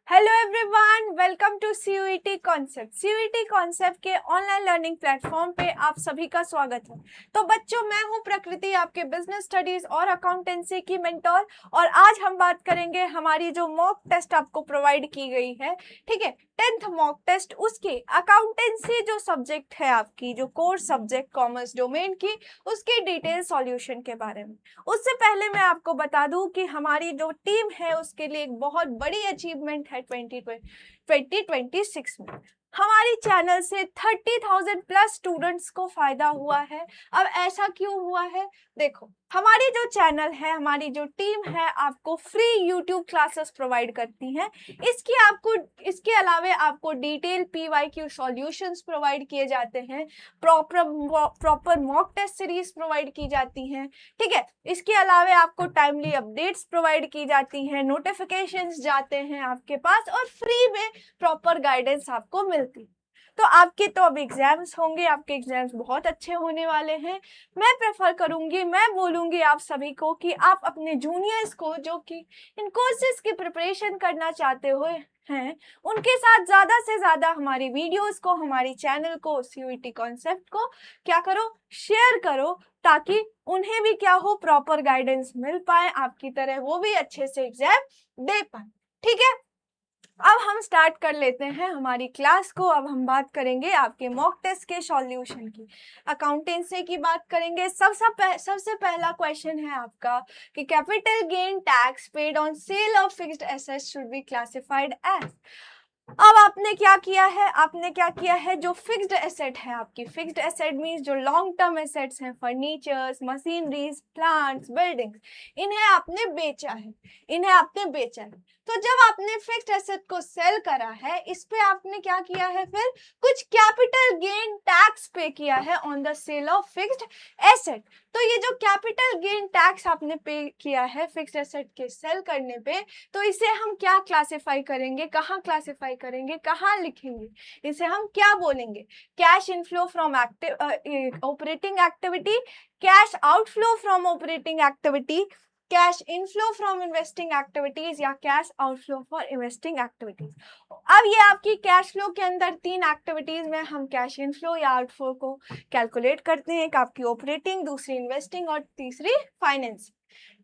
Hello everyone, welcome to CUET concept. CUET concept के online learning platform पे आप सभी का स्वागत है। तो बच्चों, मैं हूं प्रकृति, आपके बिजनेस स्टडीज और अकाउंटेंसी की मेंटोर। और आज हम बात करेंगे हमारी जो मॉक टेस्ट आपको प्रोवाइड की गई है, ठीक है, 10th मॉक टेस्ट, उसकी अकाउंटेंसी जो सब्जेक्ट है, आपकी जो कोर्स सब्जेक्ट कॉमर्स डोमेन की, उसकी डिटेल सॉल्यूशन के बारे में। उससे पहले मैं आपको बता दूं कि हमारी जो टीम है उसके लिए एक बहुत बड़ी अचीवमेंट है 2026 में। हमारी चैनल से 30,000 प्लस स्टूडेंट्स को फायदा हुआ है। अब ऐसा क्यों हुआ है? देखो, हमारी जो चैनल है, हमारी जो टीम है, आपको फ्री यूट्यूब क्लासेस प्रोवाइड करती हैं। इसके अलावा आपको डिटेल पीवाईक्यू सॉल्यूशंस प्रोवाइड किए जाते हैं, proper mock test series provide की जाती हैं, ठीक है। इसके अलावा आपको टाइमली अपडेट्स प्रोवाइड की जाती हैं, नोटिफिकेशंस जाते हैं आपके पास, और फ्री में प्रॉपर गाइडेंस आपको मिलती है। तो आपके तो अब एग्जाम्स होंगे, आपके एग्जाम्स बहुत अच्छे होने वाले हैं। मैं प्रेफर करूंगी, मैं बोलूंगी आप सभी को कि आप अपने जूनियर्स को, जो कि इन कोर्सेज की प्रिपरेशन करना चाहते हुए हैं, उनके साथ ज्यादा से ज्यादा हमारी वीडियोस को, हमारी चैनल को, सीयूईटी कॉन्सेप्ट को क्या करो, शेयर करो, ताकि उन्हें भी क्या हो, प्रॉपर गाइडेंस मिल पाए, आपकी तरह वो भी अच्छे से एग्जाम दे पाए, ठीक है। अब हम स्टार्ट कर लेते हैं हमारी क्लास को। अब हम बात करेंगे आपके मॉक टेस्ट के सॉल्यूशन की, अकाउंटेंसी की बात करेंगे। सबसे पहला क्वेश्चन है आपका कि capital gain tax paid on sale of fixed assets should be classified as. अब आपने क्या किया है, जो फिक्स्ड एसेट है आपकी, फिक्स्ड एसेट मींस जो लॉन्ग टर्म एसेट्स हैं, फर्नीचर्स, मशीनरीज, प्लांट्स, बिल्डिंग्स, इन्हें आपने बेचा है। तो जब आपने फिक्स्ड एसेट को सेल करा है, इस पे आपने क्या किया है, फिर कुछ कैपिटल गेन टैक्स पे किया है on the sale of fixed asset. तो ये जो कैपिटल गेन टैक्स आपने पे किया है फिक्स्ड एसेट के सेल करने पे, तो इसे हम क्या क्लासिफाई करेंगे, कहाँ लिखेंगे, इसे हम क्या बोलेंगे? Cash inflow from operating activity, cash outflow from operating activity, cash inflow from investing activities, या cash outflow for investing activities. अब ये आपकी कैश फ्लो के अंदर 3 एक्टिविटीज में हम कैश इनफ्लो या आउटफ्लो को कैलकुलेट करते हैं, एक आपकी ऑपरेटिंग, दूसरी इन्वेस्टिंग और तीसरी फाइनेंस,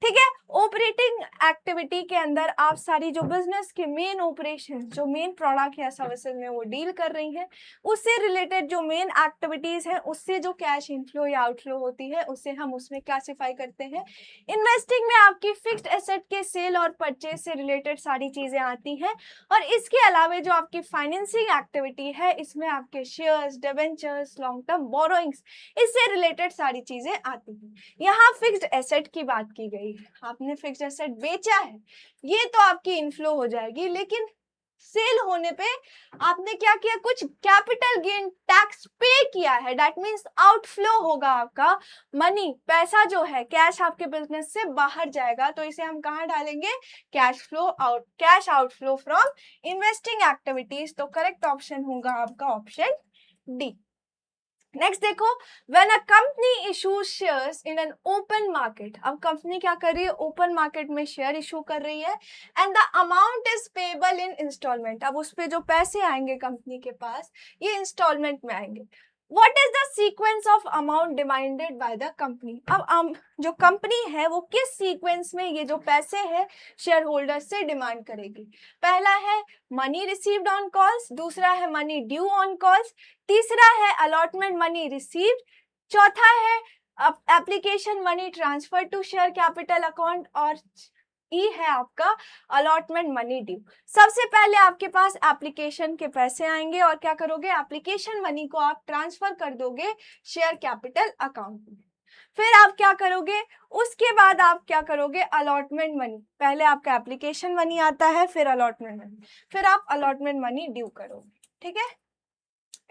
ठीक है। ऑपरेटिंग एक्टिविटी के अंदर आप सारी जो बिजनेस के मेन ऑपरेशन, जो मेन प्रोडक्ट या सर्विसेज में वो डील कर रही हैं, उससे रिलेटेड जो मेन एक्टिविटीज हैं, उससे जो कैश इनफ्लो या आउटफ्लो होती है, उसे हम उसमें क्लासिफाई करते हैं। इन्वेस्टिंग में आपकी फिक्स्ड एसेट के सेल और परचेज से रिलेटेड सारी चीजें आती हैं। और इसके अलावा जो आपकी फाइनेंसिंग एक्टिविटी है, इसमें आपके shares, debentures, long term borrowings, इससे रिलेटेड सारी चीजें आती हैं। यहाँ फिक्स्ड एसेट की बात की गई है, आपने फिक्स्ड एसेट बेचा है, ये तो आपकी इनफ्लो हो जाएगी। लेकिन सेल होने पे आपने क्या किया, कुछ कैपिटल गेन टैक्स पे किया है, दैट मींस आउटफ्लो होगा आपका मनी, पैसा जो है, कैश आपके बिजनेस से बाहर जाएगा। तो इसे हम कहाँ डालेंगे, cash outflow from investing activities. तो करेक्ट ऑप्शन होगा आपका ऑप्शन डी। नेक्स्ट देखो, when a company issues shares in an open market. अब कंपनी क्या कर रही है, ओपन मार्केट में शेयर इशू कर रही है, and the amount is payable in instalment. अब उस पे जो पैसे आएंगे कंपनी के पास, ये इंस्टॉलमेंट में आएंगे। What is the sequence of amount demanded by the company. अब जो कंपनी है वो किस सीक्वेंस में ये जो पैसे है शेयर होल्डर से डिमांड करेगी? पहला है मनी रिसीव्ड ऑन कॉल्स, दूसरा है मनी ड्यू ऑन कॉल्स, तीसरा है अलॉटमेंट मनी रिसीव्ड, चौथा है application money transfer to share capital account, और ई है आपका अलॉटमेंट मनी ड्यू। सबसे पहले आपके पास एप्लीकेशन के पैसे आएंगे, और क्या करोगे, एप्लीकेशन मनी को आप ट्रांसफर कर दोगे शेयर कैपिटल अकाउंट में। फिर आप क्या करोगे, उसके बाद आप क्या करोगे, अलॉटमेंट मनी, पहले आपका एप्लीकेशन मनी आता है, फिर अलॉटमेंट मनी, फिर आप अलॉटमेंट मनी ड्यू करोगे, ठीक है।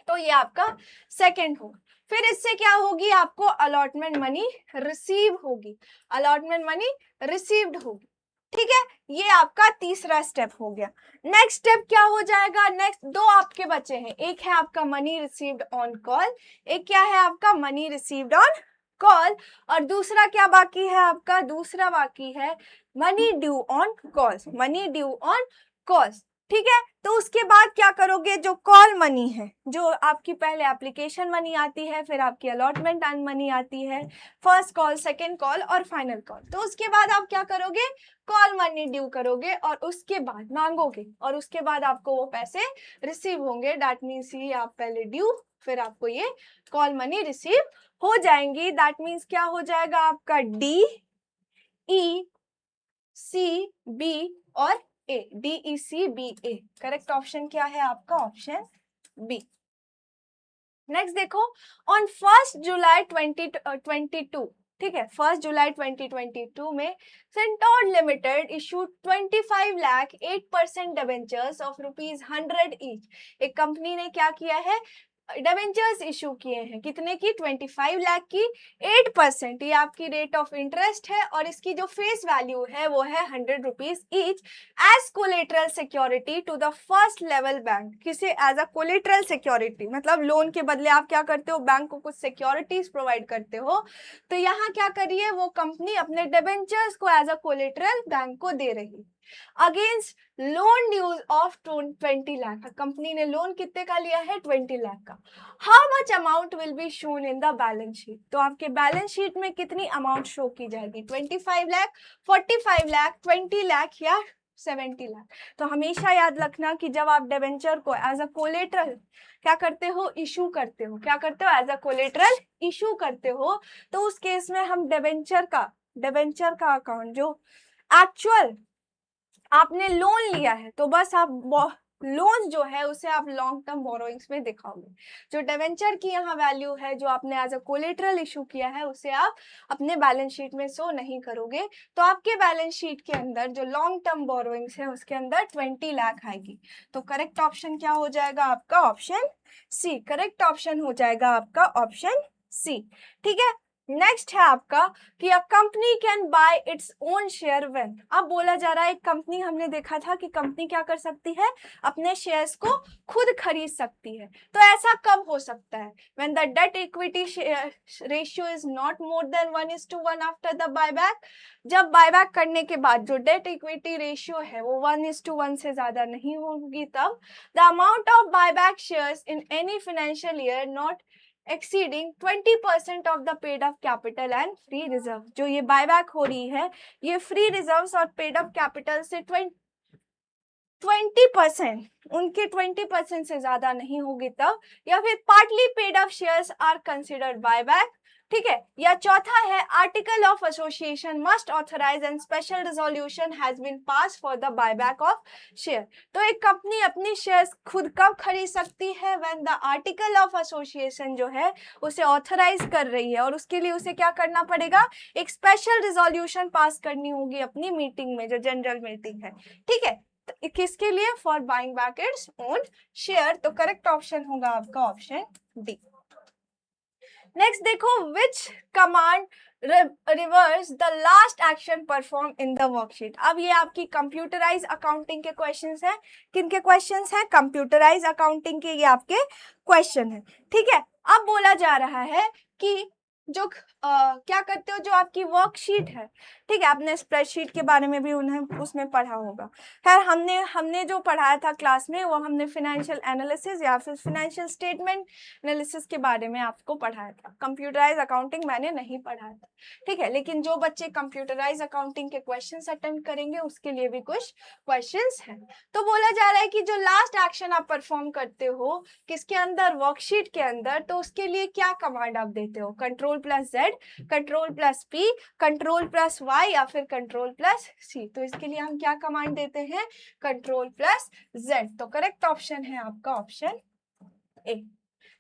तो ये आपका सेकंड होगा। फिर इससे क्या होगी, आपको अलॉटमेंट मनी रिसीव होगी, अलॉटमेंट मनी रिसीव्ड होगी, ठीक है। ये आपका तीसरा स्टेप हो गया। नेक्स्ट स्टेप क्या हो जाएगा, नेक्स्ट दो आपके बचे हैं, एक है आपका मनी रिसीव्ड ऑन कॉल, एक क्या है आपका मनी रिसीव्ड ऑन कॉल, और दूसरा क्या बाकी है आपका, दूसरा बाकी है money due on calls, money due on calls. ठीक है। तो उसके बाद क्या करोगे, जो कॉल मनी है, जो आपकी पहले एप्लीकेशन मनी आती है, फिर आपकी अलॉटमेंट मनी आती है, फर्स्ट कॉल, सेकंड कॉल और फाइनल कॉल। तो उसके बाद आप क्या करोगे, कॉल मनी ड्यू करोगे और उसके बाद मांगोगे और उसके बाद आपको वो पैसे रिसीव होंगे। दैट मीन्स ये आप पहले ड्यू, फिर आपको ये कॉल मनी रिसीव हो जाएंगी। दैट मीन्स क्या हो जाएगा आपका डी, ई, सी, बी और ए, डी, ई, सी, बी, ए। करेक्ट ऑप्शन क्या है आपका, ऑप्शन बी। नेक्स्ट देखो, ऑन 1 जुलाई 2022, ठीक है, 1 जुलाई 2022 में centaur limited issued 25 lakh 8% debentures of ₹100 each. एक कंपनी ने क्या किया है, डिबेंचर्स इशू किए हैं, कितने की, 25 लाख की, 8%, ये आपकी रेट ऑफ इंटरेस्ट है और इसकी जो फेस वैल्यू है वो है ₹100 each, as collateral security to the first level bank. किसे एज अ कोलेटरल सिक्योरिटी, मतलब लोन के बदले आप क्या करते हो, बैंक को कुछ सिक्योरिटीज प्रोवाइड करते हो। तो यहाँ क्या करिए, वो कंपनी अपने डिबेंचर्स को एज अ कोलेटरल बैंक को दे रही against loan dues of 20 lakh. Company ने लोन कितने का लिया है, 20 लाख का। How much amount will be shown in the balance sheet, तो आपके बैलेंस शीट में कितनी अमाउंट शो की जाएगी, 25 लाख, 45 लाख, 20 लाख या 70 लाख। तो हमेशा याद रखना कि जब आप डिबेंचर को एज अ कोलेटरल क्या करते हो, इशू करते हो, क्या करते हो, एज अ कोलेटरल इशू करते हो, तो उस केस में हम डिबेंचर का अकाउंट जो एक्चुअल आपने लोन लिया है, तो बस आप लोन जो है उसे आप लॉन्ग टर्म बोरोइंग्स में दिखाओगे। जो डिवेंचर की यहाँ वैल्यू है, जो आपने एज अ कोलेटरल इशू किया है, उसे आप अपने बैलेंस शीट में शो नहीं करोगे। तो आपके बैलेंस शीट के अंदर जो लॉन्ग टर्म बोरोइंग्स है उसके अंदर 20 लाख आएगी। तो करेक्ट ऑप्शन क्या हो जाएगा आपका, ऑप्शन सी। करेक्ट ऑप्शन हो जाएगा आपका ऑप्शन सी। ठीक है। नेक्स्ट है आपका कि a company can buy its own share when. अब बोला जा रहा है, एक कंपनी, हमने देखा था कि कंपनी क्या कर सकती है, अपने शेयर्स को खुद खरीद सकती है। तो ऐसा कब हो सकता है, when the debt equity ratio is not more than 1:1 after the buyback. जब बायबैक करने के बाद जो डेट इक्विटी रेशियो है वो 1:1 से ज्यादा नहीं होगी, तब the amount of buyback shares in any financial year not exceeding 20% of the paid up capital and free reserve. जो ये बायबैक हो रही है, ये फ्री रिजर्व्स और पेड अप कैपिटल से 20%, उनके 20% से ज्यादा नहीं होगी तब, या फिर partly paid up shares are considered buyback. ठीक है। या चौथा है, article of association must authorise and special resolution has been pass for the buyback of share. तो एक कंपनी अपनी शेयर्स खुद कब खरीद सकती है, when the article of association जो है उसे ऑथराइज कर रही है, और उसके लिए उसे क्या करना पड़ेगा, एक स्पेशल रिजोल्यूशन पास करनी होगी अपनी मीटिंग में, जो जनरल मीटिंग है। ठीक है। तो किसके लिए, for buying back its own share. तो करेक्ट ऑप्शन होगा आपका ऑप्शन डी। नेक्स्ट देखो, विच command reverse the last action perform in the worksheet. अब ये आपकी कंप्यूटराइज अकाउंटिंग के क्वेश्चंस हैं। किनके क्वेश्चंस हैं, कंप्यूटराइज अकाउंटिंग के ये आपके क्वेश्चन हैं। ठीक है। अब बोला जा रहा है कि जो क्या करते हो, जो आपकी वर्कशीट है, ठीक है, आपने स्प्रेडशीट के बारे में भी उन्हें उसमें पढ़ा होगा। खैर, हमने जो पढ़ाया था क्लास में, वो हमने फाइनेंशियल एनालिसिस या फिर फाइनेंशियल स्टेटमेंट एनालिसिस के बारे में आपको पढ़ाया था। कंप्यूटराइज अकाउंटिंग मैंने नहीं पढ़ाया था। ठीक है। लेकिन जो बच्चे कंप्यूटराइज अकाउंटिंग के क्वेश्चंस अटेंड करेंगे उसके लिए भी कुछ क्वेश्चंस हैं। तो बोला जा रहा है कि जो लास्ट एक्शन आप परफॉर्म करते हो किसके अंदर, वर्कशीट के अंदर, तो उसके लिए क्या कमांड आप देते हो, Ctrl+Z, Ctrl+P, Ctrl+Y या फिर Ctrl+C। तो इसके लिए हम क्या कमांड देते हैं, Ctrl+Z। तो करेक्ट ऑप्शन है आपका ऑप्शन ए।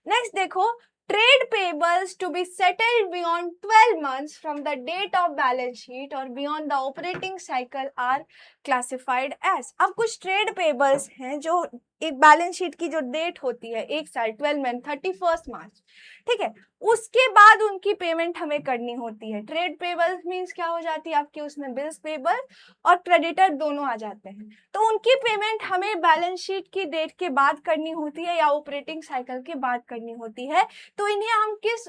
नेक्स्ट देखो, trade payables to be settled beyond 12 months from the date of balance sheet और beyond the operating cycle are classified as. अब कुछ ट्रेड पेबल्स हैं जो एक बैलेंस शीट की जो डेट होती है, एक साल 12 मंथ 31 मार्च, ठीक है, उसके बाद उनकी पेमेंट हमें करनी होती है। ट्रेड पेबल्स मीन्स क्या हो जाती है आपकी, उसमें बिल्स पेबल और क्रेडिटर दोनों आ जाते हैं। तो उनकी पेमेंट हमें बैलेंस शीट की डेट के बाद करनी होती है या ऑपरेटिंग साइकिल के बाद करनी होती है। तो इन्हें हम किस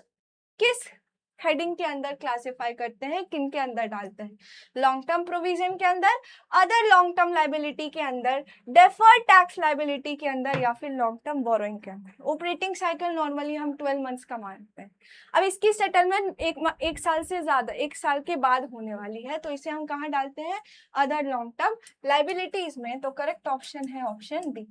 हेडिंग के अंदर क्लासिफाई करते हैं, किन के अंदर डालते हैं, लॉन्ग टर्म प्रोविजन के अंदर, अदर लॉन्ग टर्म लाइबिलिटी के अंदर, डेफर्ड टैक्स लाइबिलिटी के अंदर, या फिर लॉन्ग टर्म बोरोइंग के अंदर। ऑपरेटिंग साइकिल नॉर्मली हम 12 मंथ्स का मानते हैं। अब इसकी सेटलमेंट एक साल से ज्यादा, एक साल के बाद होने वाली है, तो इसे हम कहाँ डालते हैं, अदर लॉन्ग टर्म लाइबिलिटीज में। तो करेक्ट ऑप्शन है ऑप्शन बी।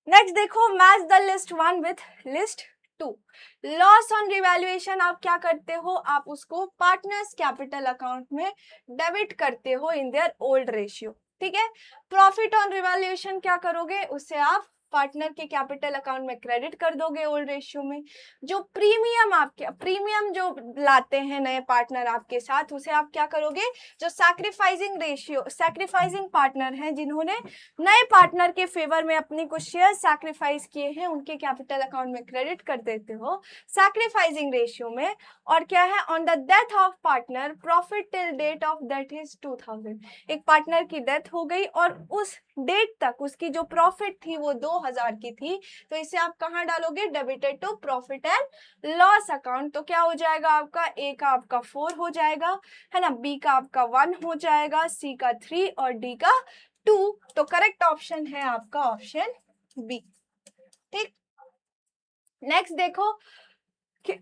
नेक्स्ट देखो, match the list 1 with list 2। Loss on revaluation आप क्या करते हो, आप उसको पार्टनर्स कैपिटल अकाउंट में डेबिट करते हो इन देयर ओल्ड रेशियो, ठीक है। प्रॉफिट ऑन रिवैल्यूएशन क्या करोगे, उससे आप पार्टनर के कैपिटल अकाउंट में क्रेडिट कर दोगे ओल्ड रेशियो में। जो प्रीमियम जो लाते हैं नए पार्टनर आपके साथ, उसे आप क्या करोगे, जो सैक्रिफाइसिंग पार्टनर हैं, जिन्होंने नए पार्टनर के फेवर में अपने कुछ शेयर सैक्रिफाइस किए हैं, उनके कैपिटल अकाउंट में क्रेडिट कर देते हो सैक्रिफाइसिंग रेशियो में। और क्या है, on the death of partner profit till date of that is 2000। एक पार्टनर की डेथ हो गई और उस डेट तक उसकी जो प्रॉफिट थी वो 2000 की थी, तो इसे आप कहाँ डालोगे, debited to profit and loss account. तो क्या हो जाएगा आपका, ए का आपका 4 हो जाएगा, है ना, बी का आपका 1 हो जाएगा, सी का 3 और डी का 2। तो करेक्ट ऑप्शन है आपका ऑप्शन बी, ठीक। नेक्स्ट देखो,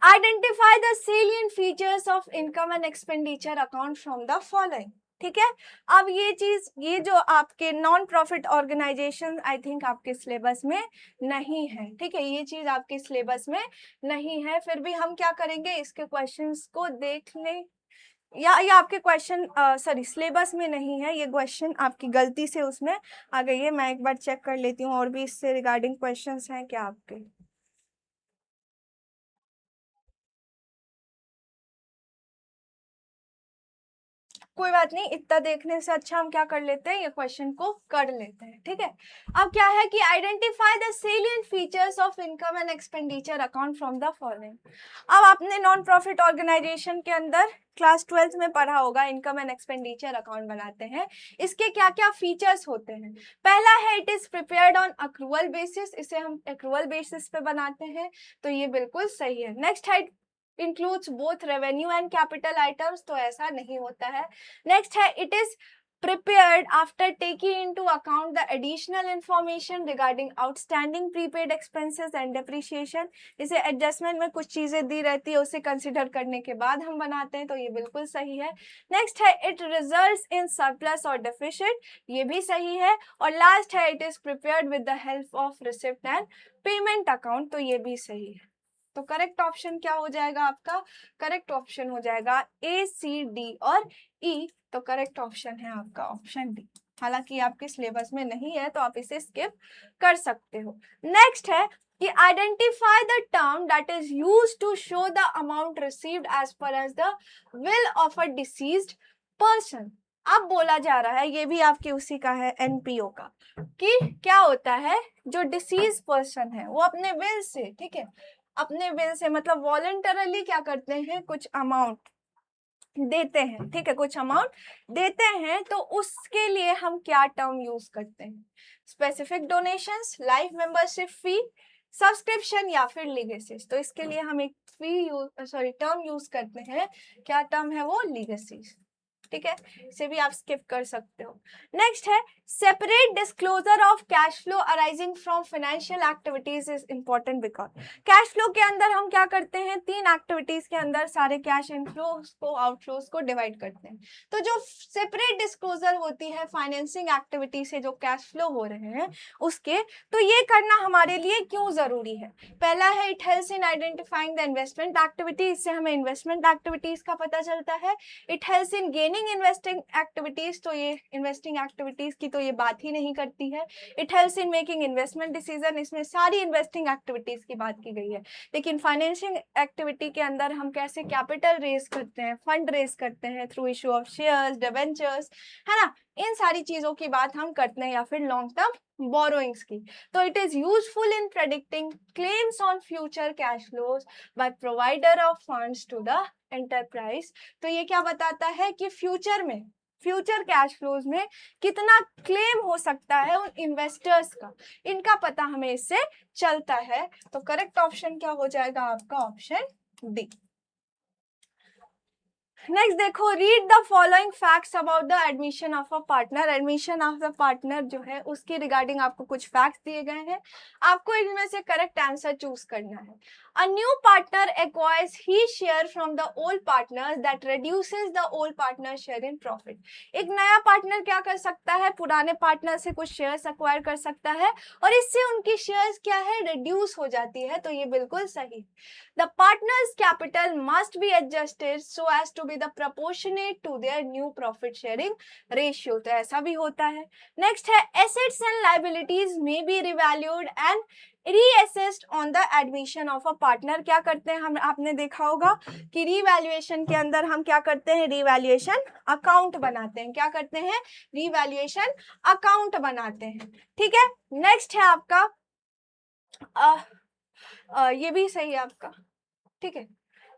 identify the salient features of income and expenditure account from the following, ठीक है। अब ये जो आपके non profit organisation I think आपके सिलेबस में नहीं है, ठीक है, ये चीज आपके सिलेबस में नहीं है, फिर भी हम क्या करेंगे, इसके क्वेश्चंस को देख लें, या ये आपके क्वेश्चन सॉरी सिलेबस में नहीं है, ये क्वेश्चन आपकी गलती से उसमें आ गई है। मैं एक बार चेक कर लेती हूँ और भी इससे रिगार्डिंग क्वेश्चंस हैं क्या आपके। कोई बात नहीं, इतना देखने से अच्छा हम क्या कर लेते हैं, ये क्वेश्चन को कर लेते हैं, ठीक है। अब क्या है कि identify the salient features of income and expenditure account from the following. अब आपने नॉन प्रॉफिट ऑर्गेनाइजेशन के अंदर क्लास 12 में पढ़ा होगा, इनकम एंड एक्सपेंडिचर अकाउंट बनाते हैं, इसके क्या क्या फीचर्स होते हैं। पहला है, it is prepared on accrual basis, इसे हम अक्रूवल बेसिस पे बनाते हैं, तो ये बिल्कुल सही है। नेक्स्ट है, includes both revenue and capital items, तो ऐसा नहीं होता है। नेक्स्ट है, it is prepared after taking into account the additional information regarding outstanding prepaid expenses and depreciation। इसे एडजस्टमेंट में कुछ चीजें दी रहती है, उसे कंसिडर करने के बाद हम बनाते हैं, तो ये बिल्कुल सही है। नेक्स्ट है, इट रिजल्ट्स इन सरप्लस और डेफिसिट, ये भी सही है। और लास्ट है, it is prepared with the help of receipt and payment account, तो ये भी सही है। तो करेक्ट ऑप्शन क्या हो जाएगा आपका, करेक्ट ऑप्शन हो जाएगा ए, सी, डी और ई। तो करेक्ट ऑप्शन है आपका ऑप्शन डी। हालांकि आपके सिलेबस में नहीं है तो आप इसे स्किप कर सकते हो। नेक्स्ट है कि identify the term that is used to show the amount received as per as the will of a deceased person. अब बोला जा रहा है, ये भी आपके उसी का है एनपीओ का, कि क्या होता है, जो डिसीज पर्सन है वो अपने विल से, ठीक है, अपने विल से मतलब वॉलंटरली क्या करते हैं, कुछ अमाउंट देते हैं, ठीक है, कुछ अमाउंट देते हैं, तो उसके लिए हम क्या टर्म यूज करते हैं, specific donations, life membership fee, subscription या फिर लीगेसीज। तो इसके लिए हम एक टर्म यूज करते हैं, क्या टर्म है वो, लीगेसीज, ठीक है, इसे भी आप स्किप कर सकते हो। नेक्स्ट है, separate disclosure of cash flow arising from financial activities is important because cash flow के अंदर हम क्या करते हैं, 3 एक्टिविटीज के अंदर सारे कैश इनफ्लोज को आउटफ्लोज को डिवाइड करते हैं। तो जो सेपरेट डिस्क्लोजर होती है फाइनेंसिंग एक्टिविटी से जो कैश फ्लो हो रहे हैं उसके, तो ये करना हमारे लिए क्यों जरूरी है। पहला है, it helps in identifying the investment activities, इससे हमें इन्वेस्टमेंट एक्टिविटीज का पता चलता है। It helps in gaining investing activities, तो ये इन्वेस्टिंग एक्टिविटीज की तो ये बात ही नहीं करती है। It helps in making investment decision, इसमें सारी इन्वेस्टिंग एक्टिविटीज की बात की गई है। लेकिन फाइनेंशियल एक्टिविटी के अंदर हम कैसे कैपिटल रेज करते हैं, फंड रेज करते हैं through issue of shares, debentures, है ना, इन सारी चीजों की बात हम करते हैं, या फिर लॉन्ग टर्म बोरोइंग्स की। तो it is useful in predicting claims on future cash flows by provider of funds to the enterprise. तो ये क्या बताता है कि फ्यूचर में, फ्यूचर कैश फ्लोज में कितना क्लेम हो सकता है उन इन्वेस्टर्स का, इनका पता हमें इससे चलता है। तो करेक्ट ऑप्शन क्या हो जाएगा आपका ऑप्शन डी। नेक्स्ट देखो, read the following facts about the admission of a partner. Admission of the partner जो है उसके रिगार्डिंग आपको कुछ फैक्ट्स दिए गए हैं, आपको इनमें से करेक्ट आंसर चूज करना है। A new partner acquires he share from the old partner that reduces the old partner share in profit. एक नया पार्टनर क्या कर सकता है, पुराने पार्टनर से कुछ शेयर्स एक्वायर कर सकता है और इससे उनकी शेयर्स क्या है, रिड्यूस हो जाती है। तो ये बिल्कुल सही। The partners capital must be adjusted so as to be the proportionate to their new profit sharing ratio। तो ऐसा भी होता है। नेक्स्ट है, assets and liabilities may be revalued and reassessed on the admission of a partner। क्या करते हैं हम, आपने देखा होगा कि रीवैल्यूएशन के अंदर हम क्या करते हैं, रीवैल्यूएशन अकाउंट बनाते हैं। क्या करते हैं, रीवैल्यूएशन अकाउंट बनाते हैं। ठीक है, नेक्स्ट है आपका ये भी सही है आपका। ठीक है,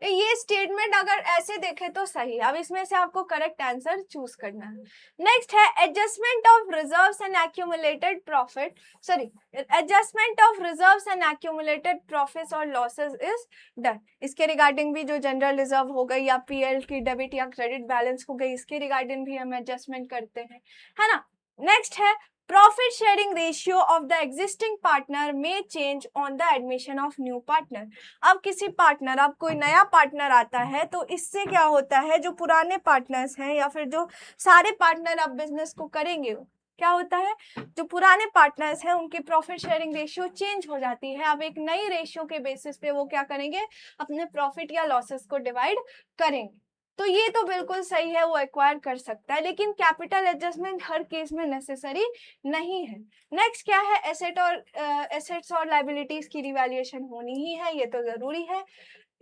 ये स्टेटमेंट अगर ऐसे देखें तो सही। अब इसमें से आपको करेक्ट आंसर चूज करना है। नेक्स्ट है, adjustment of reserves and accumulated profit, sorry, adjustment of reserves and accumulated profits और लॉसेस इज डन। इसके रिगार्डिंग भी जो जनरल रिजर्व हो गई या पीएल की डेबिट या क्रेडिट बैलेंस हो गई, इसके रिगार्डिंग भी हम एडजस्टमेंट करते हैं, है ना। नेक्स्ट है, profit sharing ratio of the existing partner में change on the admission of new partner. अब किसी पार्टनर, अब कोई नया पार्टनर आता है तो इससे क्या होता है, जो पुराने पार्टनर्स हैं या फिर जो सारे पार्टनर अब बिजनेस को करेंगे, क्या होता है, जो पुराने पार्टनर्स हैं उनकी प्रॉफिट शेयरिंग रेशियो चेंज हो जाती है। अब एक नई रेशियो के बेसिस पे वो क्या करेंगे, अपने प्रॉफिट या लॉसेस को डिवाइड करेंगे। तो ये तो बिल्कुल सही है, वो एक्वायर कर सकता है, लेकिन कैपिटल एडजस्टमेंट हर केस में नेसेसरी नहीं है। नेक्स्ट क्या है, एसेट्स और लाइबिलिटीज की रिवैल्यूएशन होनी ही है, ये तो जरूरी है।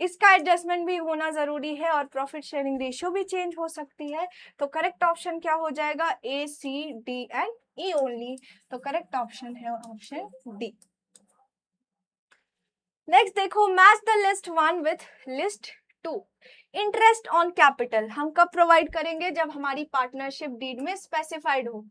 इसका एडजस्टमेंट भी होना जरूरी है और प्रॉफिट शेयरिंग रेशियो भी चेंज हो सकती है। तो करेक्ट ऑप्शन क्या हो जाएगा, ए, सी, डी एंड ई ओनली। तो करेक्ट ऑप्शन है ऑप्शन डी। नेक्स्ट देखो, match the list 1 with list 2। Interest on capital हम कब प्रोवाइड करेंगे, जब हमारी पार्टनरशिप डीड में स्पेसिफाइड हो।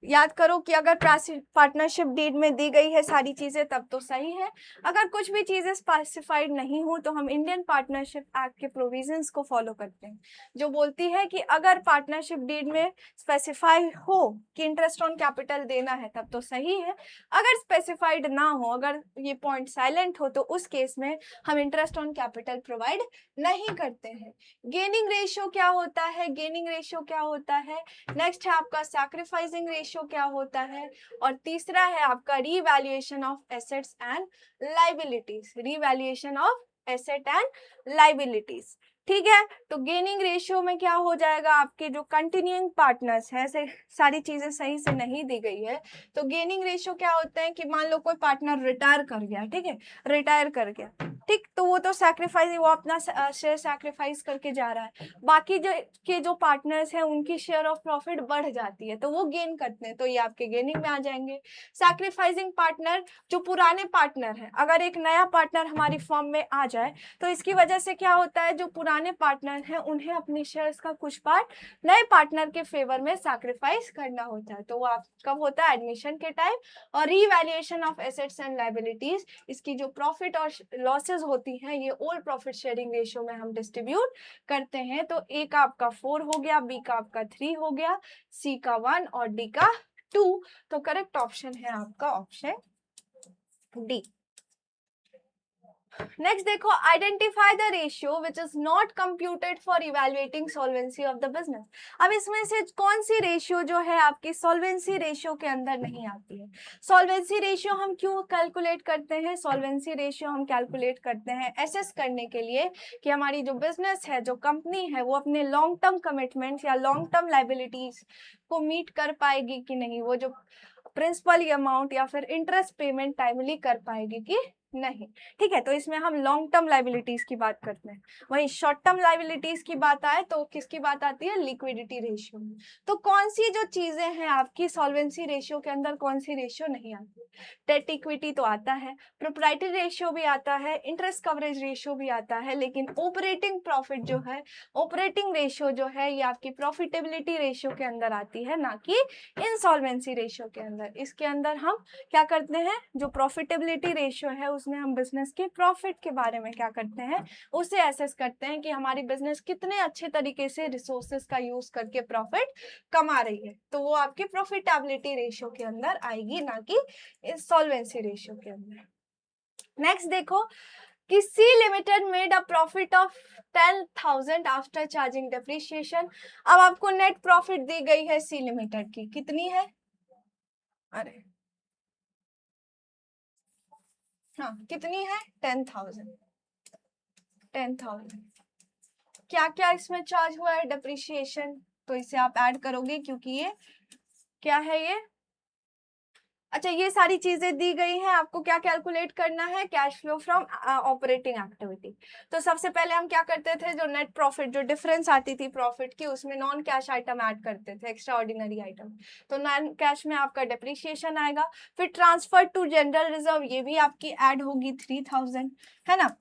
याद करो कि अगर पार्टनरशिप डीड में दी गई है सारी चीजें तब तो सही है। अगर कुछ भी चीजें स्पेसिफाइड नहीं हो तो हम इंडियन पार्टनरशिप एक्ट के प्रोविजंस को फॉलो करते हैं, जो बोलती है कि अगर पार्टनरशिप डीड में स्पेसिफाई हो कि इंटरेस्ट ऑन कैपिटल देना है तब तो सही है। अगर स्पेसिफाइड ना हो, अगर ये पॉइंट साइलेंट हो, तो उस केस में हम इंटरेस्ट ऑन कैपिटल प्रोवाइड नहीं करते हैं। गेनिंग रेशियो क्या होता है, गेनिंग रेशियो क्या होता है। नेक्स्ट है आपका सैक्रिफाइसिंग रेशियो क्या होता है, और तीसरा है आपका revaluation of assets and liabilities, revaluation of asset and liabilities. ठीक है, तो गेनिंग रेशियो में क्या हो जाएगा, आपके जो कंटिन्यूइंग पार्टनर्स हैं, सारी चीजें सही से नहीं दी गई है, तो गेनिंग रेशियो क्या होता है कि मान लो कोई पार्टनर रिटायर कर गया, ठीक है, रिटायर कर गया, ठीक, तो वो तो सैक्रिफाइस, वो अपना शेयर सैक्रिफाइस करके जा रहा है। बाकी जो पार्टनर्स हैं उनकी शेयर ऑफ प्रॉफिट बढ़ जाती है तो वो गेन करते हैं, तो ये आपके गेनिंग में आ जाएंगे। सैक्रिफाइसिंग पार्टनर, जो पुराने पार्टनर हैं, अगर एक नया पार्टनर हमारी फर्म में आ जाए तो इसकी वजह से क्या होता है, जो पुराने पार्टनर हैं उन्हें अपनी शेयर्स का कुछ पार्ट नए पार्टनर के फेवर में सैक्रिफाइस करना होता है। तो वो आप कब होता है, एडमिशन के टाइम। और revaluation of assets and liabilities, इसकी जो प्रॉफिट और लॉसेस होती हैं ये ओल्ड प्रॉफिट शेयरिंग रेशियो में हम डिस्ट्रीब्यूट करते हैं। तो ए का आपका 4 हो गया, बी का आपका 3 हो गया, सी का 1 और डी का 2। तो करेक्ट ऑप्शन है आपका ऑप्शन डी। नेक्स्ट देखो, identify the ratio which is not computed for evaluating solvency of the business. अब इसमें से कौन सी रेशियो जो है आपकी सॉल्वेंसी रेशियो के अंदर नहीं आती है। सॉल्वेंसी रेशियो हम क्यों कैलकुलेट करते हैं, सॉल्वेंसी रेशियो हम कैलकुलेट करते हैं एसेस करने के लिए कि हमारी जो बिजनेस है, जो कंपनी है, वो अपने लॉन्ग टर्म कमिटमेंट्स या लॉन्ग टर्म लाइबिलिटीज को मीट कर पाएगी कि नहीं, वो जो प्रिंसिपल अमाउंट या फिर इंटरेस्ट पेमेंट टाइमली कर पाएगी कि नहीं। ठीक है, तो इसमें हम लॉन्ग टर्म लाइबिलिटीज की बात करते हैं। वहीं शॉर्ट टर्म लाइबिलिटीज की बात आए तो किसकी बात आती है, लिक्विडिटी रेशियो। तो कौन सी जो चीजें हैं आपकी सॉल्वेंसी रेशियो के अंदर, कौन सी रेशियो नहीं आती, डेट इक्विटी तो आता है, प्रोप्राइटरी रेशियो भी आता है, इंटरेस्ट कवरेज रेशियो भी आता है, लेकिन ऑपरेटिंग प्रॉफिट जो है, ऑपरेटिंग रेशियो जो है, ये आपकी प्रॉफिटेबिलिटी रेशियो के अंदर आती होती है, ना कि इंसॉल्वेंसी रेशियो के अंदर। इसके अंदर हम क्या करते हैं, जो प्रॉफिटेबिलिटी रेशियो है उसमें हम बिजनेस के प्रॉफिट के बारे में क्या करते हैं, उसे एसेस करते हैं कि हमारी बिजनेस कितने अच्छे तरीके से रिसोर्सेज का यूज करके प्रॉफिट कमा रही है, तो वो आपकी प्रॉफिटेबिलिटी रेशियो के अंदर आएगी, ना कि इंसॉल्वेंसी रेशियो के अंदर। नेक्स्ट देखो कि C limited made a profit of 10,000 after charging depreciation. अब आपको नेट प्रॉफिट दी गई है सी लिमिटेड की, कितनी है, अरे हाँ कितनी है, 10,000। 10,000 क्या क्या इसमें चार्ज हुआ है, डेप्रिसिएशन, तो इसे आप ऐड करोगे क्योंकि ये क्या है, ये अच्छा ये सारी चीजें दी गई हैं। आपको क्या कैलकुलेट करना है, cash flow from operating activity. तो सबसे पहले हम क्या करते थे, जो नेट प्रॉफिट, जो डिफरेंस आती थी प्रॉफिट की, उसमें नॉन कैश आइटम ऐड करते थे, एक्स्ट्रा ऑर्डिनरी आइटम। तो नॉन कैश में आपका डेप्रिसिएशन आएगा। फिर ट्रांसफर टू जनरल रिजर्व, ये भी आपकी ऐड होगी 3,000, है ना।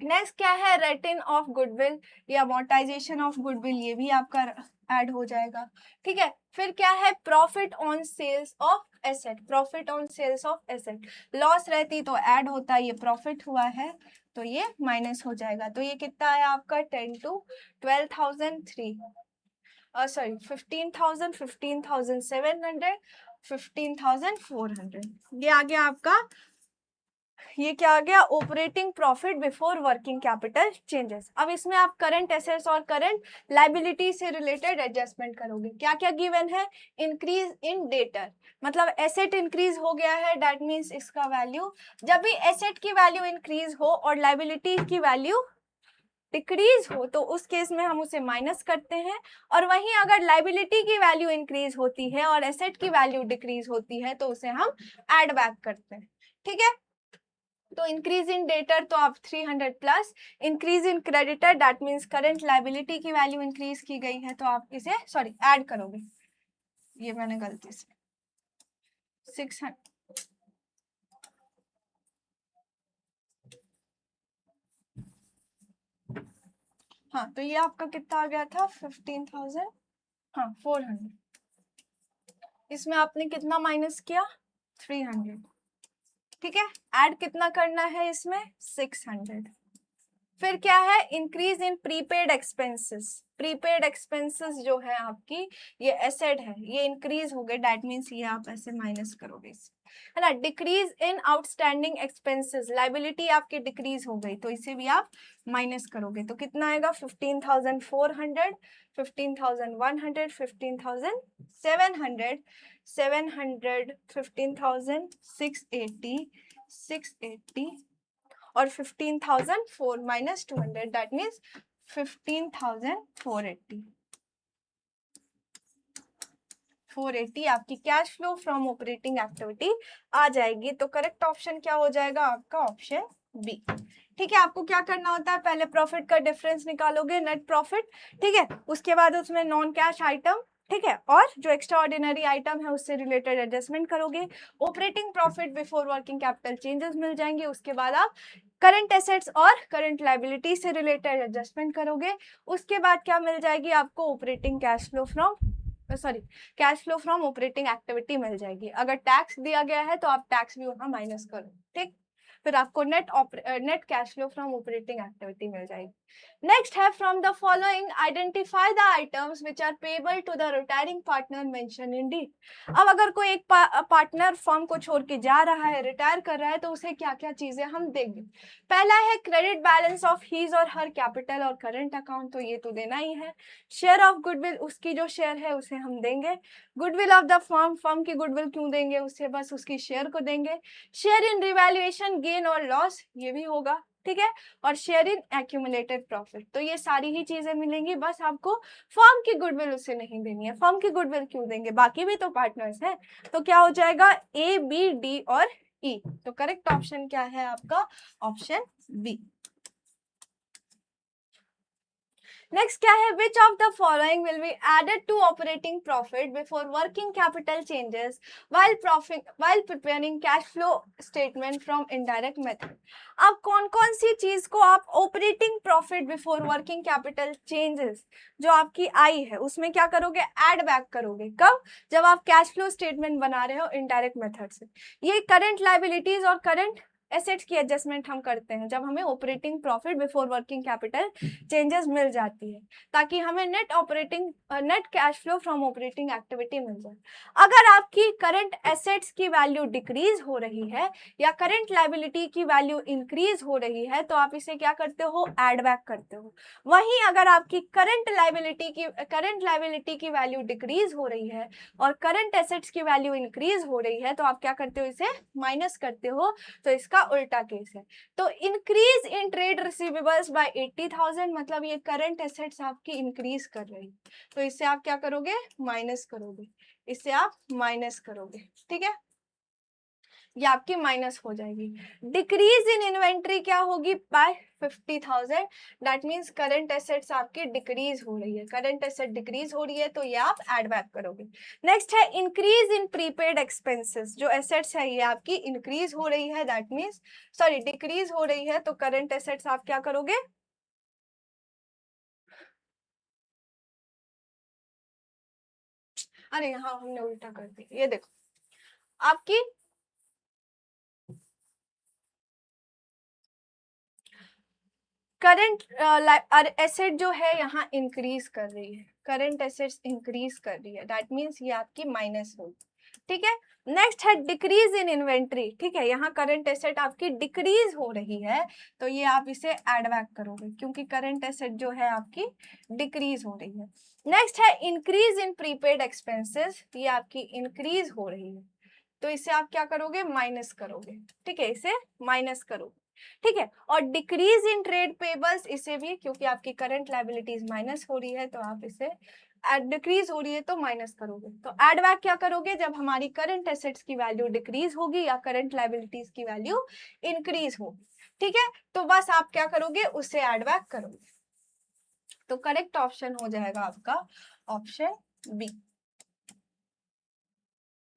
नेक्स्ट क्या है, रिटर्न ऑफ गुडविल या अमोर्टाइजेशन ऑफ गुडविल, ये भी आपका ऐड हो जाएगा, ठीक है। फिर क्या है, profit on sales of asset, profit on sales of asset, loss रहती तो ऐड होता, ये प्रॉफिट हुआ है तो ये माइनस हो जाएगा। तो ये कितना है आपका, 10 to 12,003, सॉरी 15,000, 15,700, 15,400, ये आ गया आपका, ये क्या आ गया, operating profit before working capital changes. अब इसमें आप करंट एसेट्स और करंट लायबिलिटी से रिलेटेड एडजस्टमेंट करोगे। क्या क्या गिवन है, इंक्रीज इन डेटर, मतलब एसेट इंक्रीज हो गया है, दैट मींस इसका वैल्यू, जब भी एसेट की वैल्यू इंक्रीज हो और लायबिलिटी की वैल्यू डिक्रीज हो तो उस केस में हम उसे माइनस करते हैं, और वहीं अगर लायबिलिटी की वैल्यू इंक्रीज होती है और एसेट की वैल्यू डिक्रीज होती है तो उसे हम एड बैक करते हैं, ठीक है। तो इंक्रीज इन डेटर तो आप 300 plus, increase in creditor that means current liability की वैल्यू इंक्रीज की गई है तो आप इसे सॉरी ऐड करोगे, ये मैंने गलती से 600, हाँ तो ये आपका कितना आ गया था, 15,000, हाँ 400, इसमें आपने कितना माइनस किया, 300, ठीक है। ऐड कितना करना है इसमें, 600। फिर क्या है, increase in prepaid expenses, prepaid expenses जो है आपकी, ये एसेट है, ये इंक्रीज हो गए, दैट मींस ये आप ऐसे माइनस करोगे, है ना। Decrease in outstanding expenses, liability आपकी डिक्रीज हो गई तो इसे भी आप माइनस करोगे, तो कितना आएगा, 15,400, 15,100, 15,700, 700, 15,680, 680 और 15,004 माइनस 200, दैट मीन्स 15,480, 480 आपकी cash flow from operating activity आ जाएगी। तो करेक्ट ऑप्शन क्या हो जाएगा आपका, ऑप्शन बी, ठीक है। आपको क्या करना होता है, पहले प्रॉफिट का डिफरेंस निकालोगे, नेट प्रॉफिट, ठीक है, उसके बाद उसमें नॉन कैश आइटम, ठीक है, और जो एक्स्ट्रा ऑर्डिनरी आइटम है उससे रिलेटेड एडजस्टमेंट करोगे, operating profit before working capital changes मिल जाएंगे, उसके बाद आप करंट एसेट्स और करंट लायबिलिटी से रिलेटेड एडजस्टमेंट करोगे, उसके बाद क्या मिल जाएगी आपको, operating cash flow from sorry cash flow from operating activity मिल जाएगी। अगर टैक्स दिया गया है तो आप टैक्स भी वहां माइनस करो, ठीक, फिर आपको net cash flow from operating activity मिल जाएगी। नेक्स्ट है, from the following identify the items which are payable to the retiring partner mention in deed. अब अगर कोई एक पार्टनर फर्म को छोड़ के जा रहा है, रिटायर कर रहा है, तो उसे क्या क्या चीजें हम देंगे। पहला है क्रेडिट बैलेंस ऑफ हीज और हर कैपिटल और करंट अकाउंट, तो ये तो देना ही है। शेयर ऑफ गुडविल, उसकी जो शेयर है उसे हम देंगे। Goodwill of the firm, firm की गुडविल क्यों देंगे, उसे बस उसकी शेयर को देंगे। शेयर इन रिवैल्यूएशन गेन और लॉस, ये भी होगा, ठीक है, और शेयर इन एक्यूमुलेटेड प्रॉफिट, तो ये सारी ही चीजें मिलेंगी, बस आपको फर्म की गुडविल उसे नहीं देनी है। फर्म की गुडविल क्यों देंगे, बाकी भी तो पार्टनर्स हैं, तो क्या हो जाएगा, ए बी डी और ई, तो करेक्ट ऑप्शन क्या है आपका, ऑप्शन बी। नेक्स्ट क्या है, which of the following will be added to operating profit before working capital changes while preparing cash flow statement from indirect method. अब कौन कौन सी चीज को आप operating profit before working capital changes जो आपकी आई है उसमें क्या करोगे, ऐड बैक करोगे। कब, जब आप कैश फ्लो स्टेटमेंट बना रहे हो इनडायरेक्ट मेथड से। ये करंट लायबिलिटीज और करंट एसेट्स की एडजस्टमेंट हम करते हैं जब हमें operating profit before working capital changes मिल जाती है, ताकि हमें net cash flow from operating activity मिल जाए। अगर आपकी करंट एसेट्स की वैल्यू डिक्रीज हो रही है या करंट लायबिलिटी की वैल्यू इंक्रीज हो रही है तो आप इसे क्या करते हो, एड बैक करते हो। वहीं अगर आपकी करंट लायबिलिटी की वैल्यू डिक्रीज हो रही है और करंट एसेट्स की वैल्यू इंक्रीज हो रही है तो आप क्या करते हो, इसे माइनस करते हो। तो इसका उल्टा केस है। तो increase in trade receivables by 80,000 मतलब ये करंट एसेट्स आपकी इंक्रीज कर रही है, तो इससे आप क्या करोगे, माइनस करोगे, इससे आप माइनस करोगे, ठीक है, ये आपकी माइनस हो जाएगी। डिक्रीज इन इन्वेंट्री क्या होगी, by 50,000, that means current assets आपकी डिक्रीज हो रही है, करंट एसेट डिक्रीज हो रही है तो ये आप एड बैक करोगे। नेक्स्ट है इंक्रीज इन प्रीपेड एक्सपेंसेस, जो एसेट्स है ये आपकी इंक्रीज हो रही है, दैट मीन्स डिक्रीज हो रही है, तो करंट एसेट्स आप क्या करोगे, अरे हाँ हमने उल्टा कर दिया, ये देखो आपकी करंट एसेट जो है यहाँ इंक्रीज कर रही है, करंट एसेट्स इंक्रीज कर रही है, दैट मीन्स ये आपकी माइनस होगी, ठीक है। नेक्स्ट है डिक्रीज इन इन्वेंट्री, ठीक है, यहाँ करंट एसेट आपकी डिक्रीज हो रही है तो ये आप इसे एड बैक करोगे क्योंकि करंट एसेट जो है आपकी डिक्रीज हो रही है। नेक्स्ट है इंक्रीज इन प्रीपेड एक्सपेंसेस, ये आपकी इंक्रीज हो रही है तो इसे आप क्या करोगे, माइनस करोगे, ठीक है, इसे माइनस करोगे, ठीक है। और डिक्रीज इन ट्रेड पेबल्स, इसे भी क्योंकि आपकी करंट लायबिलिटीज माइनस हो रही है तो आप इसे डिक्रीज हो रही है तो माइनस करोगे। तो एड बैक क्या करोगे, जब हमारी करंट एसेट्स की वैल्यू डिक्रीज होगी या करंट लायबिलिटीज की वैल्यू इंक्रीज होगी, ठीक है, तो बस आप क्या करोगे, उससे एड बैक करोगे। तो करेक्ट ऑप्शन हो जाएगा आपका ऑप्शन बी।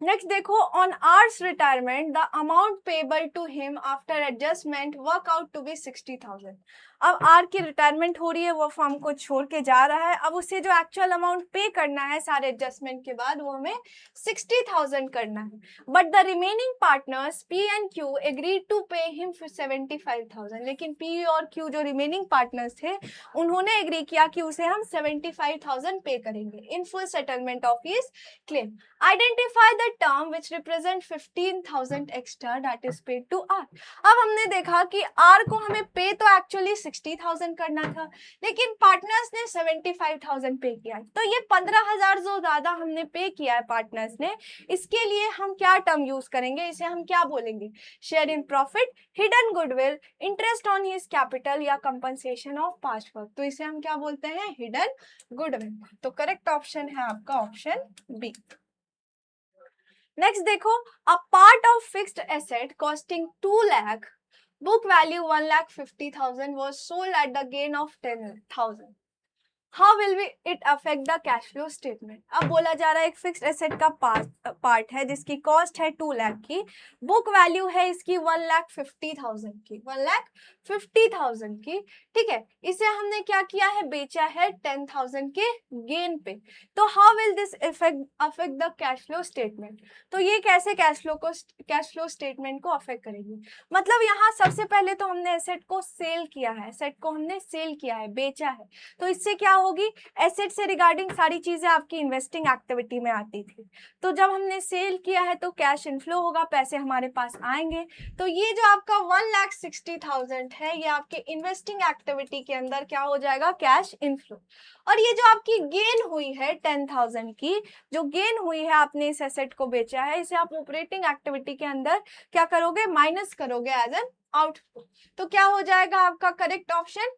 नेक्स्ट देखो, on R's retirement the amount payable to him after adjustment work out to be 60,000। अब आर की रिटायरमेंट हो रही है, वो फर्म को छोड़ के जा रहा है, अब उसे जो एक्चुअल अमाउंट पे करना है सारे एडजस्टमेंट के बाद वो हमें 60,000 करना है, but the remaining partners P and Q agreed to pay him 75,000। लेकिन पी और क्यू जो रिमेनिंग पार्टनर्स थे उन्होंने एग्री किया कि उसे हम 75,000 पे करेंगे in full settlement of his claim. Identify the term which represent 15,000 extra that is paid to R। अब हमने देखा कि R को हमें पे तो एक्चुअली 60,000 करना था, लेकिन पार्टनर्स ने 75,000 पे किया है, तो ये 15,000 जो ज्यादा हमने पे किया है पार्टनर्स ने, इसके लिए हम क्या टर्म यूज करेंगे, इसे हम क्या बोलेंगे, share in profit, hidden goodwill, interest on his capital या कंपनसेशन ऑफ पास्ट वर्क। तो इसे हम क्या बोलते हैं, हिडन गुडविल। तो करेक्ट ऑप्शन है आपका ऑप्शन बी। नेक्स्ट देखो, a part of fixed asset costing 2 lakh, book value 1,50,000 was sold at the gain of 10,000। How will be it affect the cash flow statement. अब बोला जा रहा है एक फिक्स्ड एसेट का पार्ट है जिसकी कॉस्ट है 2 लाख की, बुक वैल्यू है इसकी 1,50,000 की, 1,50,000 की, ठीक है, इसे हमने क्या किया है, बेचा है 10,000 के गेन पे। तो how will this affect the cash flow statement. तो ये कैसे कैश फ्लो स्टेटमेंट को अफेक्ट करेगी, मतलब यहाँ सबसे पहले तो हमने एसेट को सेल किया है, एसेट को हमने सेल किया है, बेचा है, तो इससे क्या होगी, एसेट से रिगार्डिंग सारी चीजें आपकी इन्वेस्टिंग एक्टिविटी में आती थी, तो जब हमने सेल किया है तो कैश इनफ्लो होगा, पैसे हमारे पास आएंगे। तो ये जो आपका 1,60,000 है ये आपके इन्वेस्टिंग एक्टिविटी के अंदर क्या हो जाएगा, कैश इनफ्लो। और ये जो आपकी गेन हुई है 10,000 की, जो गेन हुई है आपने इस एसेट को बेचा है, इसे आप ऑपरेटिंग एक्टिविटी के अंदर क्या करोगे, माइनस करोगे एज एन आउटफ्लो। तो क्या हो जाएगा आपका correct option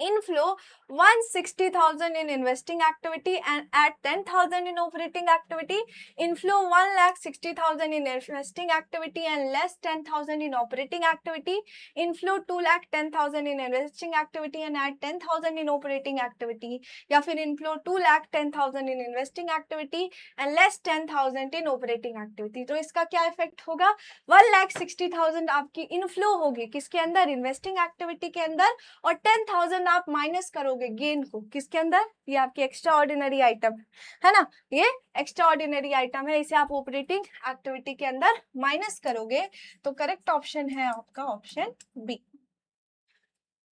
inflow 160,000 in investing activity and add 10,000 in operating activity. Inflow 1,60,000 in investing activity and less 10,000 in operating activity. Inflow 2,10,000 in investing activity and add 10,000 in operating activity. या फिर inflow 2,10,000 in investing activity and less 10,000 in operating activity. तो इसका क्या effect होगा? 1,60,000 आपकी inflow होगी किसके अंदर? इन्वेस्टिंग एक्टिविटी के अंदर, और 10,000 आप माइनस करोगे गेन को किसके अंदर? ये आपकी एक्स्ट्रा ऑर्डिनरी आइटम है ना, ये एक्स्ट्रा ऑर्डिनरी आइटम है, इसे आप ऑपरेटिंग एक्टिविटी के अंदर माइनस करोगे। तो करेक्ट ऑप्शन है आपका ऑप्शन बी।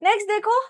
नेक्स्ट देखो,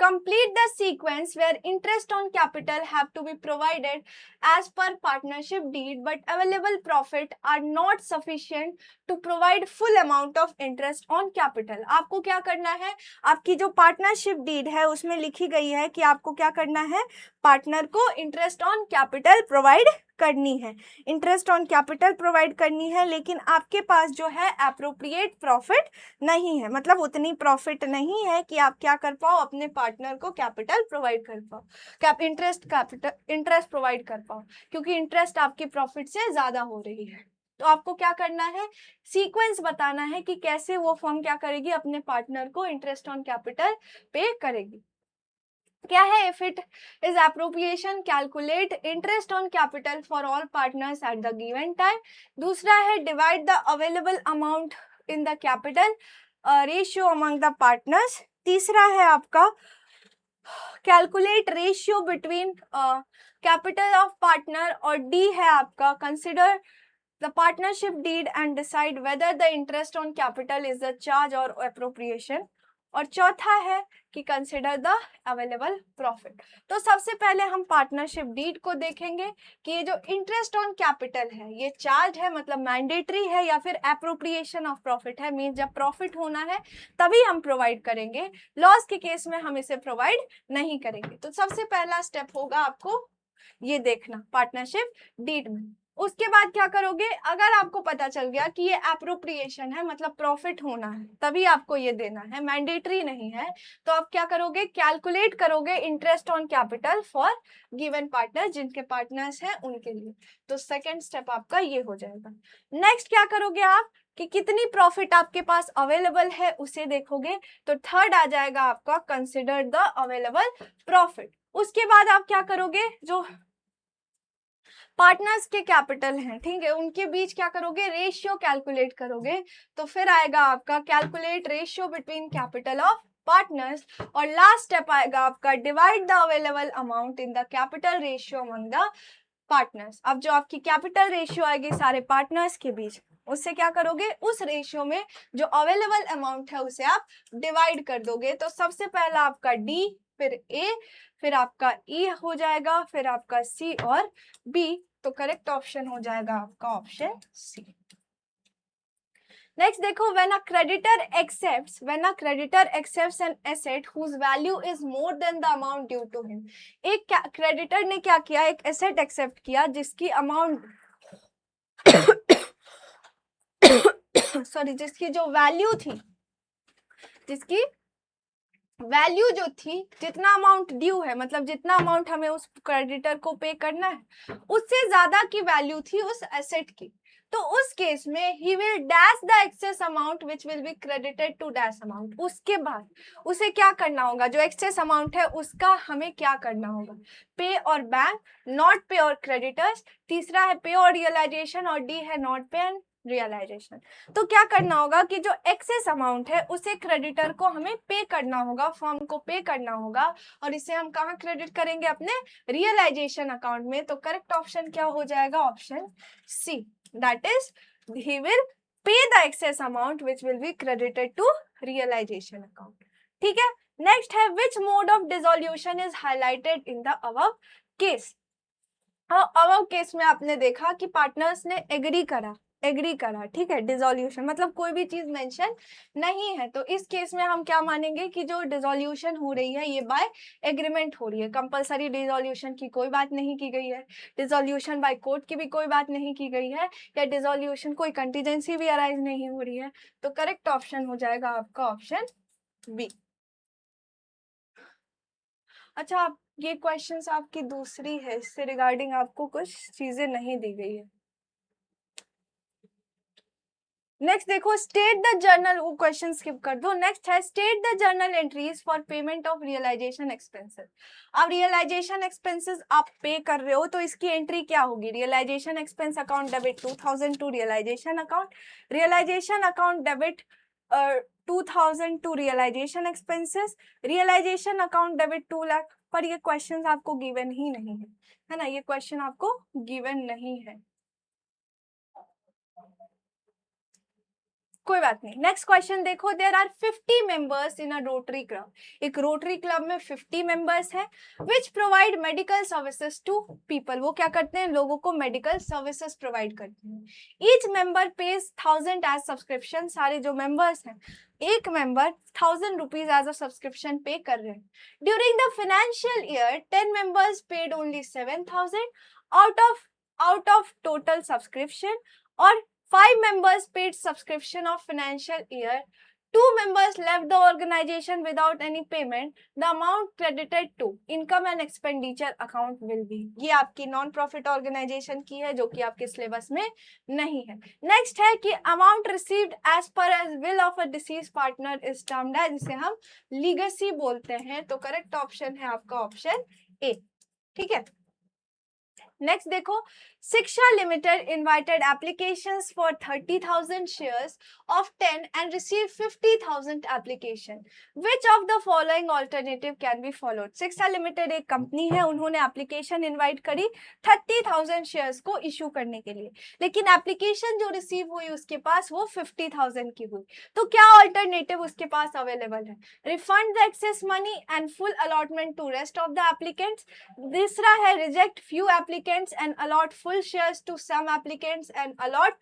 complete the sequence where interest on capital have to be provided as per partnership deed but available profit are not sufficient to provide full amount of interest on capital। आपको क्या करना है? आपकी जो partnership deed है उसमें लिखी गई है कि आपको क्या करना है? पार्टनर को इंटरेस्ट ऑन कैपिटल प्रोवाइड करनी है, इंटरेस्ट ऑन कैपिटल प्रोवाइड करनी है, लेकिन आपके पास जो है एप्रोप्रिएट प्रॉफिट नहीं है, मतलब उतनी प्रॉफिट नहीं है कि आप क्या कर पाओ, अपने पार्टनर को कैपिटल प्रोवाइड कर पाओ, इंटरेस्ट प्रोवाइड कर पाओ, क्योंकि इंटरेस्ट आपकी प्रॉफिट से ज्यादा हो रही है। तो आपको क्या करना है? सीक्वेंस बताना है कि कैसे वो फर्म क्या करेगी, अपने पार्टनर को इंटरेस्ट ऑन कैपिटल पे करेगी। क्या है? If it is appropriation, calculate interest on capital for all partners at the given time. दूसरा है divide the available amount in the capital ratio among the partners. तीसरा है आपका calculate ratio between capital of partner, और D है आपका consider the partnership deed and decide whether the interest on capital is a charge or appropriation। और चौथा है कि कंसिडर द अवेलेबल प्रॉफिट। तो सबसे पहले हम पार्टनरशिप डीड को देखेंगे कि ये जो इंटरेस्ट ऑन कैपिटल है ये चार्ज है, मतलब मैंडेटरी है, या फिर एप्रोप्रिएशन ऑफ प्रॉफिट है। मीन जब प्रॉफिट होना है तभी हम प्रोवाइड करेंगे, लॉस के केस में हम इसे प्रोवाइड नहीं करेंगे। तो सबसे पहला स्टेप होगा आपको ये देखना पार्टनरशिप डीड में। उसके बाद क्या करोगे? अगर आपको पता चल गया कि ये एप्रोप्रिएशन है, मतलब प्रॉफिट होना है, तभी आपको ये देना है, मैंडेटरी नहीं है, तो आप क्या करोगे? कैलकुलेट करोगे interest on capital for given partner, जिनके पार्टनर्स हैं उनके लिए। तो सेकेंड स्टेप आपका ये हो जाएगा। नेक्स्ट क्या करोगे आप कि कितनी प्रॉफिट आपके पास अवेलेबल है उसे देखोगे। तो थर्ड आ जाएगा आपका कंसिडर द अवेलेबल प्रॉफिट। उसके बाद आप क्या करोगे? जो पार्टनर्स के कैपिटल हैं, ठीक है, उनके बीच क्या करोगे? रेशियो कैलकुलेट करोगे। तो फिर आएगा आपका calculate ratio between capital of partners, और लास्ट स्टेप आएगा आपका divide the available amount in the capital ratio among the partners. अब जो आपकी कैपिटल रेशियो आएगी सारे पार्टनर्स के बीच, उससे क्या करोगे? उस रेशियो में जो अवेलेबल अमाउंट है उसे आप डिवाइड कर दोगे। तो सबसे पहला आपका डी, फिर ए, फिर आपका ई हो जाएगा, फिर आपका सी और बी। तो करेक्ट ऑप्शन हो जाएगा आपका ऑप्शन सी। नेक्स्ट देखो, when a creditor accepts an asset whose value is more than the amount due to him। एक क्रेडिटर ने क्या किया? एक एसेट एक्सेप्ट किया जिसकी अमाउंट जिसकी जो वैल्यू थी, जो थी, जितना अमाउंट ड्यू है, मतलब जितना अमाउंट हमें उस क्रेडिटर को पे करना है, उससे ज्यादा की वैल्यू थी उस एसेट की। तो उस केस में he will dash the excess amount which will be credited to dash amount. उसके बाद उसे क्या करना होगा? जो एक्सेस अमाउंट है उसका हमें क्या करना होगा? पे और बैंक, नॉट पे और क्रेडिटर्स। तीसरा है पे और रियलाइजेशन, और डी है नॉट पे एंड रियलाइजेशन। तो क्या करना होगा कि जो एक्सेस अमाउंट है उसे क्रेडिटर को हमें पे करना होगा, फर्म को पे करना होगा, और इसे हम कहाँ क्रेडिट करेंगे? अपने रियलाइजेशन अकाउंट में। तो करेक्ट ऑप्शन क्या हो जाएगा? Option C, that is he will pay the excess amount which will be credited to realisation account. ठीक है। नेक्स्ट है which mode of dissolution is highlighted in the above case. Above case में आपने देखा कि पार्टनर्स ने agree करा, ठीक है, डिसोल्यूशन मतलब कोई भी चीज मेंशन नहीं है। तो इस केस में हम क्या मानेंगे कि जो डिसोल्यूशन हो रही है ये बाय एग्रीमेंट हो रही है। कंपलसरी डिसोल्यूशन की कोई बात नहीं की गई है, डिसोल्यूशन बाय कोर्ट की भी कोई बात नहीं की गई है, या डिसोल्यूशन कोई कंटीजेंसी भी अराइज नहीं हो रही है। तो करेक्ट ऑप्शन हो जाएगा आपका ऑप्शन बी। अच्छा, आप ये क्वेश्चंस आपकी दूसरी है, इससे रिगार्डिंग आपको कुछ चीजें नहीं दी गई है। नेक्स्ट देखो, स्टेट द जर्नल, वो क्वेश्चन स्किप कर दो। नेक्स्ट है state the journal entries for payment of realisation expenses. अब रियलाइजेशन एक्सपेंसेस आप पे कर रहे हो तो इसकी एंट्री क्या होगी? Realisation expense account debit 2000 to realisation account, realisation account debit 2000 to realisation expenses, realisation account debit 2 lakh. पर ये क्वेश्चन आपको गिवन ही नहीं है ना, ये क्वेश्चन आपको गिवन नहीं है, कोई बात नहीं। नेक्स्ट क्वेश्चन देखो, there are 50 members in a rotary club. एक रोटरी क्लब में 50 मेंबर्स हैं which provide medical services to people. वो क्या करते हैं? लोगों को मेडिकल सर्विसेज प्रोवाइड करते हैं। Each member pays 1000 as subscription. सारे जो मेंबर्स हैं, एक member 1000 rupees as a subscription pay कर रहे हैं। During the financial year 10 members paid only 7000 out of total subscription, और 5 members paid subscription of financial year. 2 members left the organization without any payment. The amount credited to income and expenditure account will be. ये आपकी non profit organisation की है जो कि आपके syllabus में नहीं है। नेक्स्ट है कि amount received as per as will of a deceased partner is termed as, जिसे हम लीगेसी बोलते हैं। तो करेक्ट ऑप्शन है आपका ऑप्शन ए। ठीक है, नेक्स्ट देखो, शिक्षा limited invited applications for 30,000 shares of 10 and receive 50,000 application. Which of the following alternative can be followed? शिक्षा लिमिटेड एक कंपनी है, उन्होंने एप्लीकेशन इनवाइट करी 30,000 शेयर्स को इशू करने के लिए, लेकिन एप्लीकेशन जो रिसीव हुई उसके पास वो 50,000 की हुई। तो क्या ऑल्टरनेटिव उसके पास अवेलेबल है? Refund the excess money and full allotment to rest of the applicants. दूसरा है reject few applicants and allot full shares to some applicants and allot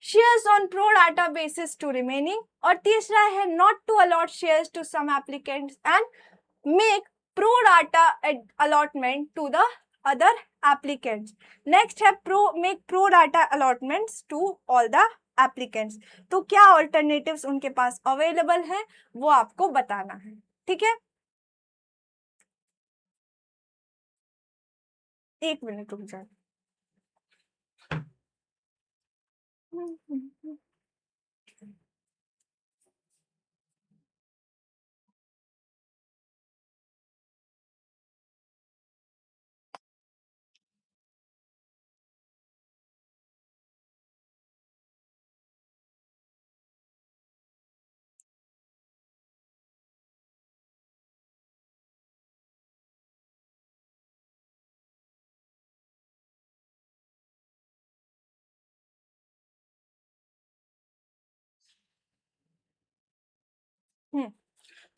shares on pro rata basis to remaining, और तीसरा है not to allot shares to some applicants and make pro rata allotment to the other applicants. Next है make pro rata allotments to all the applicants. तो क्या alternatives उनके पास available है वो आपको बताना है। ठीक है, एक मिनट रुक जाए।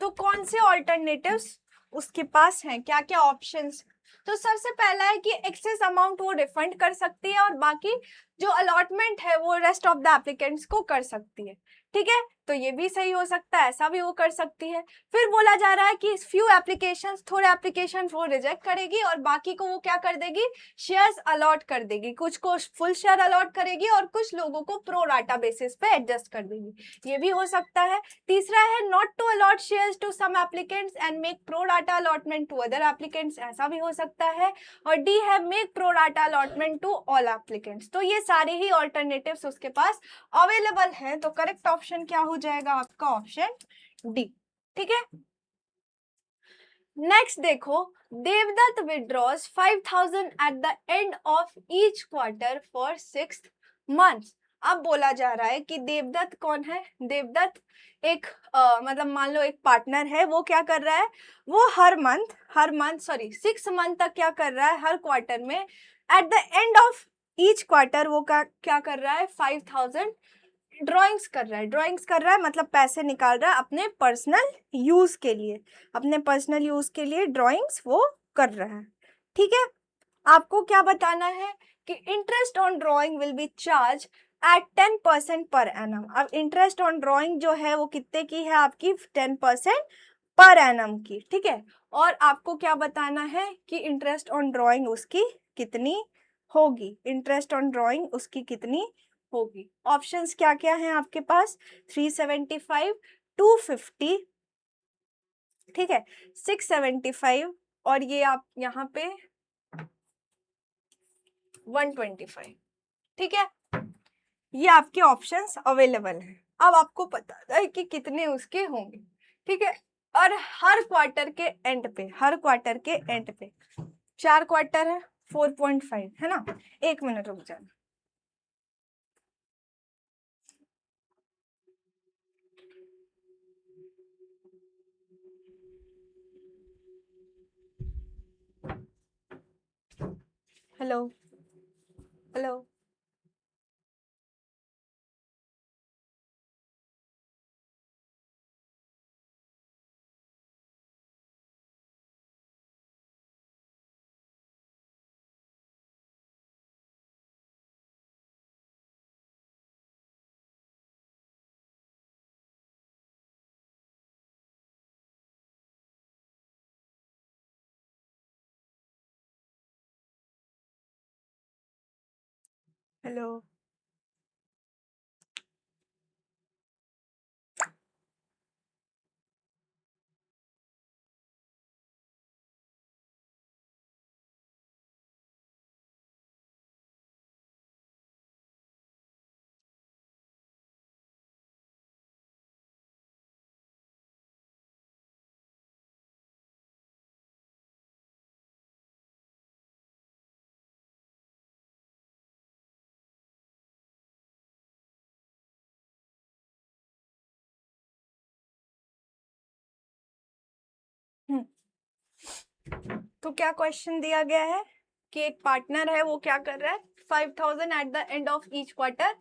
तो कौन से ऑल्टरनेटिव्स उसके पास हैं, क्या क्या ऑप्शंस? तो सबसे पहला है कि एक्सेस अमाउंट वो रिफंड कर सकती है और बाकी जो अलॉटमेंट है वो रेस्ट ऑफ द एप्लीकेंट्स को कर सकती है। ठीक है, तो ये भी सही हो सकता है, ऐसा भी वो कर सकती है। फिर बोला जा रहा है कि फ्यू एप्लीकेशंस, थोड़े एप्लीकेशन वो रिजेक्ट करेगी और बाकी को वो क्या कर देगी? शेयर्स अलॉट कर देगी। कुछ को फुल शेयर अलॉट करेगी और कुछ लोगों को प्रो राटा बेसिस पे एडजस्ट कर देगी, ये भी हो सकता है। तीसरा है not to allot shares to some applicants and make pro rata allotment to other applicants, ऐसा भी हो सकता है। और डी है make pro rata allotment to all applicants. तो ये सारे ही ऑल्टरनेटिव्स उसके पास अवेलेबल हैं। तो करेक्ट ऑप्शन क्या हो जाएगा आपका? Option D. ठीक है, नेक्स्ट देखो, Devdutt withdraws 5,000 at the end of each quarter for 6 months. अब बोला जा रहा है कि देवदत्त कौन है? देवदत्त एक मतलब मान लो एक पार्टनर है, वो क्या कर रहा है? वो हर मंथ 6 मंथ तक क्या कर रहा है? हर क्वार्टर में eight the end of each quarter वो क्या कर रहा है? 5,000 ड्राइंग्स कर रहा है। ड्राइंग्स कर रहा है मतलब पैसे निकाल रहा है अपने पर्सनल यूज के लिए, अपने पर्सनल यूज के लिए ड्राइंग्स वो कर रहा है। ठीक है, आपको क्या बताना है कि interest on drawing will be charge at 10% per annum. अब इंटरेस्ट ऑन ड्राइंग जो है वो कितने की है? आपकी 10% पर एनम की। ठीक है, और आपको क्या बताना है कि इंटरेस्ट ऑन ड्राइंग उसकी कितनी होगी? इंटरेस्ट ऑन ड्राइंग उसकी कितनी होगी? ऑप्शंस क्या क्या हैं आपके पास? 375, 250, ठीक है, 675 और ये आप यहाँ पे 125। ठीक है, ये आपके ऑप्शंस अवेलेबल हैं। अब आपको पता है कि कितने उसके होंगे। ठीक है, और हर क्वार्टर के एंड पे, हर क्वार्टर के एंड पे 4 क्वार्टर है, 4.5 है ना। 1 मिनट रुक जाना। Hello hello, hello. तो क्या क्वेश्चन दिया गया है कि एक पार्टनर है, वो क्या कर रहा है, 5000 eight the end of each quarter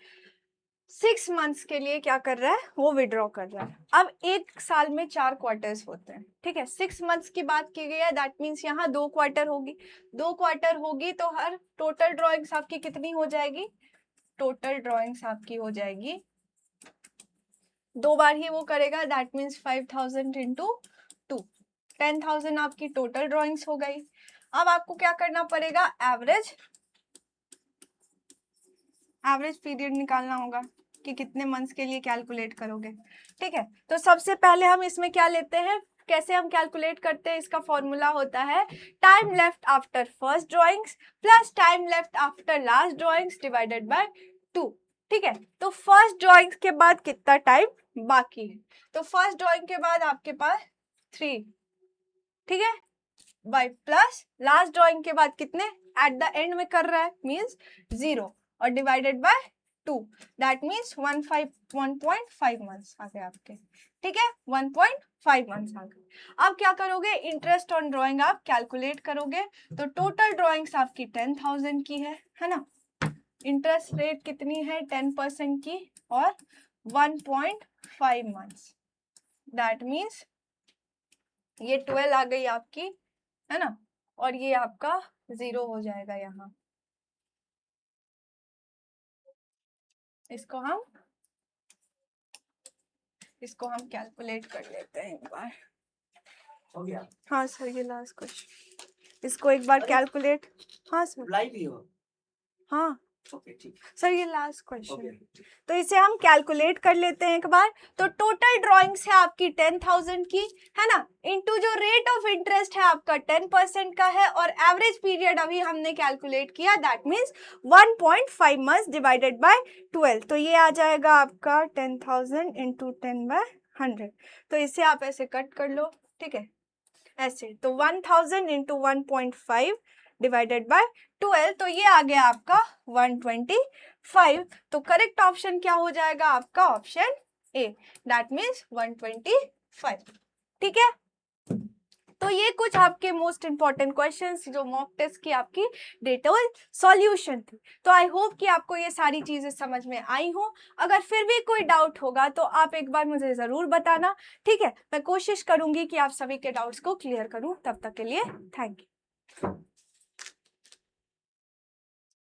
6 months के लिए क्या कर रहा है, वो विड्रॉ कर रहा है। अब एक साल में 4 क्वार्टर्स होते हैं। ठीक है, 6 मंथ्स की बात की गई है, दैट मीन्स यहाँ 2 क्वार्टर होगी। 2 क्वार्टर होगी तो हर टोटल ड्रॉइंग्स आपकी कितनी हो जाएगी, टोटल ड्रॉइंग्स आपकी हो जाएगी 2 बार ही वो करेगा, दैट मीन्स 5000 इंटू 2, 10,000 आपकी टोटल ड्रॉइंग्स हो गई। अब आपको क्या करना पड़ेगा, एवरेज पीरियड निकालना होगा कि कितने मंथ्स के लिए कैलकुलेट करोगे। ठीक है, तो सबसे पहले हम इसमें क्या लेते हैं, कैसे हम कैलकुलेट करते हैं, इसका फॉर्मूला होता है time left after first drawings plus time left after last drawings divided by 2। ठीक है, तो फर्स्ट ड्रॉइंग्स के बाद कितना टाइम बाकी है, तो फर्स्ट ड्रॉइंग के बाद आपके पास 3, ठीक है, बाय प्लस लास्ट ड्रॉइंग के बाद कितने एट द एंड में कर रहा है, मींस 0 और divided by 2, that means 1.5 months आ गए आपके। ठीक है, 1.5 मंथ्स आ गए। अब क्या करोगे, इंटरेस्ट ऑन ड्रॉइंग आप कैलकुलेट करोगे, तो टोटल ड्रॉइंग्स आपकी 10,000 की है ना। इंटरेस्ट रेट कितनी है, 10% की, और 1.5 मंथ्स, दैट मीन्स ये 12 आ गई आपकी, है ना, और ये आपका 0 हो जाएगा यहाँ। इसको हम कैलकुलेट कर लेते हैं एक बार। हो गया? हाँ सर, ये लास्ट क्वेश्चन, इसको एक बार कैलकुलेट। हाँ सर, लाइव ही हो? हाँ ठीक सर, ये लास्ट क्वेश्चन, तो इसे हम कैलकुलेट कर लेते हैं एक बार। तो टोटल ड्रॉइंग्स है आपकी 10,000 की, है ना, इनटू जो रेट ऑफ इंटरेस्ट है आपका 10% का है, और एवरेज पीरियड अभी हमने कैलकुलेट किया, that means 1.5 months divided by 12, तो ये आ जाएगा आपका 10,000 इंटू 10/100। तो इसे आप ऐसे कट कर लो, ठीक है, ऐसे, तो 1000 इंटू 1.5 डिवाइडेड बाय 12, तो ये आ गया आपका 125। तो करेक्ट ऑप्शन क्या हो जाएगा आपका, ऑप्शन ए, दैट मीन्स 125। ठीक है, तो ये कुछ आपके मोस्ट इंपॉर्टेंट क्वेश्चंस जो मॉक टेस्ट की आपकी डिटेल सॉल्यूशन थी। तो आई होप कि आपको ये सारी चीजें समझ में आई हो। अगर फिर भी कोई डाउट होगा तो आप एक बार मुझे जरूर बताना। ठीक है, मैं कोशिश करूंगी कि आप सभी के डाउट्स को क्लियर करूं। तब तक के लिए थैंक यू।